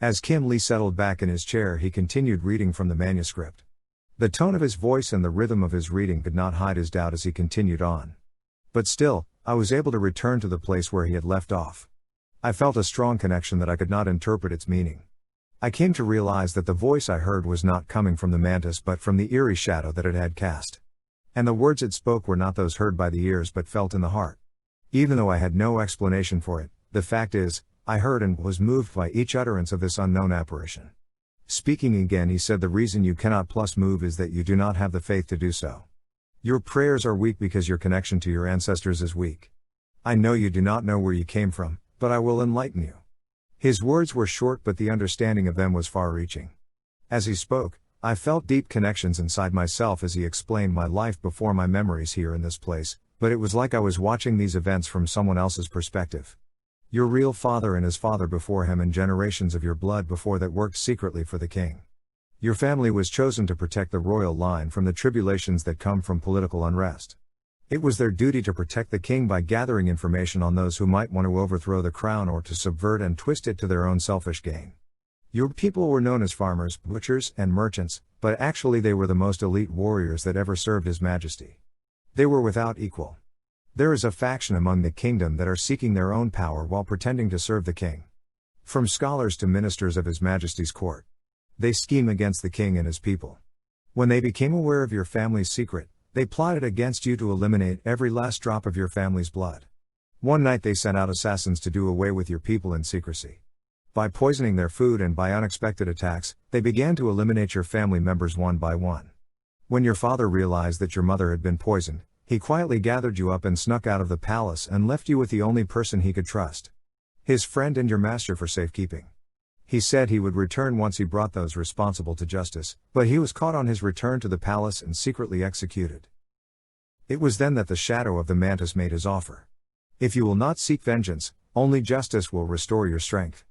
As Kim Lee settled back in his chair, he continued reading from the manuscript. The tone of his voice and the rhythm of his reading could not hide his doubt as he continued on. But still, I was able to return to the place where he had left off. I felt a strong connection that I could not interpret its meaning. I came to realize that the voice I heard was not coming from the mantis but from the eerie shadow that it had cast. And the words it spoke were not those heard by the ears but felt in the heart. Even though I had no explanation for it, the fact is, I heard and was moved by each utterance of this unknown apparition. Speaking again, he said, "The reason you cannot plus move is that you do not have the faith to do so. Your prayers are weak because your connection to your ancestors is weak. I know you do not know where you came from, but I will enlighten you." His words were short, but the understanding of them was far-reaching. As he spoke, I felt deep connections inside myself as he explained my life before, my memories here in this place, but it was like I was watching these events from someone else's perspective. Your real father and his father before him and generations of your blood before that worked secretly for the king. Your family was chosen to protect the royal line from the tribulations that come from political unrest. It was their duty to protect the king by gathering information on those who might want to overthrow the crown or to subvert and twist it to their own selfish gain. Your people were known as farmers, butchers, and merchants, but actually they were the most elite warriors that ever served His Majesty. They were without equal. There is a faction among the kingdom that are seeking their own power while pretending to serve the king. From scholars to ministers of His Majesty's court. They scheme against the king and his people. When they became aware of your family's secret, they plotted against you to eliminate every last drop of your family's blood. One night they sent out assassins to do away with your people in secrecy. By poisoning their food and by unexpected attacks, they began to eliminate your family members one by one. When your father realized that your mother had been poisoned, he quietly gathered you up and snuck out of the palace and left you with the only person he could trust. His friend and your master for safekeeping. He said he would return once he brought those responsible to justice, but he was caught on his return to the palace and secretly executed. It was then that the shadow of the mantis made his offer. If you will not seek vengeance, only justice will restore your strength.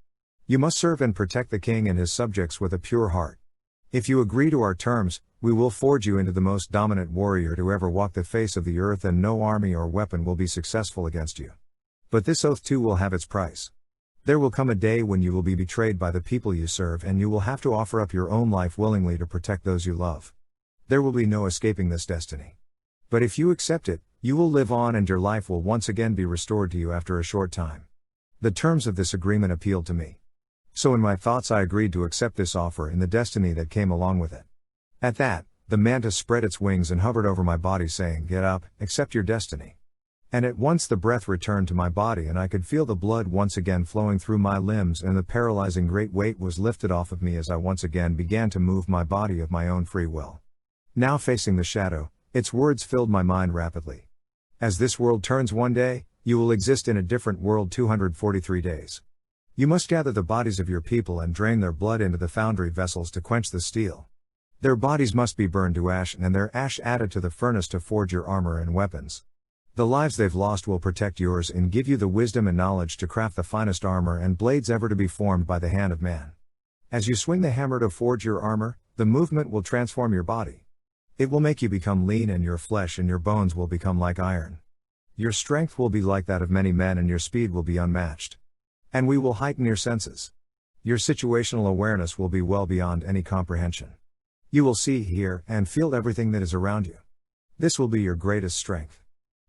You must serve and protect the king and his subjects with a pure heart. If you agree to our terms, we will forge you into the most dominant warrior to ever walk the face of the earth, and no army or weapon will be successful against you. But this oath too will have its price. There will come a day when you will be betrayed by the people you serve, and you will have to offer up your own life willingly to protect those you love. There will be no escaping this destiny. But if you accept it, you will live on and your life will once again be restored to you after a short time. The terms of this agreement appealed to me. So in my thoughts I agreed to accept this offer and the destiny that came along with it. At that, the mantis spread its wings and hovered over my body, saying, "Get up, accept your destiny." And at once the breath returned to my body and I could feel the blood once again flowing through my limbs, and the paralyzing great weight was lifted off of me as I once again began to move my body of my own free will. Now facing the shadow, its words filled my mind rapidly. As this world turns one day, you will exist in a different world 243 days. You must gather the bodies of your people and drain their blood into the foundry vessels to quench the steel. Their bodies must be burned to ash and their ash added to the furnace to forge your armor and weapons. The lives they've lost will protect yours and give you the wisdom and knowledge to craft the finest armor and blades ever to be formed by the hand of man. As you swing the hammer to forge your armor, the movement will transform your body. It will make you become lean, and your flesh and your bones will become like iron. Your strength will be like that of many men and your speed will be unmatched. And we will heighten your senses. Your situational awareness will be well beyond any comprehension. You will see, hear, and feel everything that is around you. This will be your greatest strength.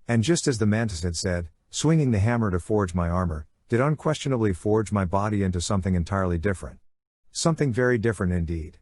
And just as the mantis had said, swinging the hammer to forge my armor, did unquestionably forge my body into something entirely different. Something very different indeed.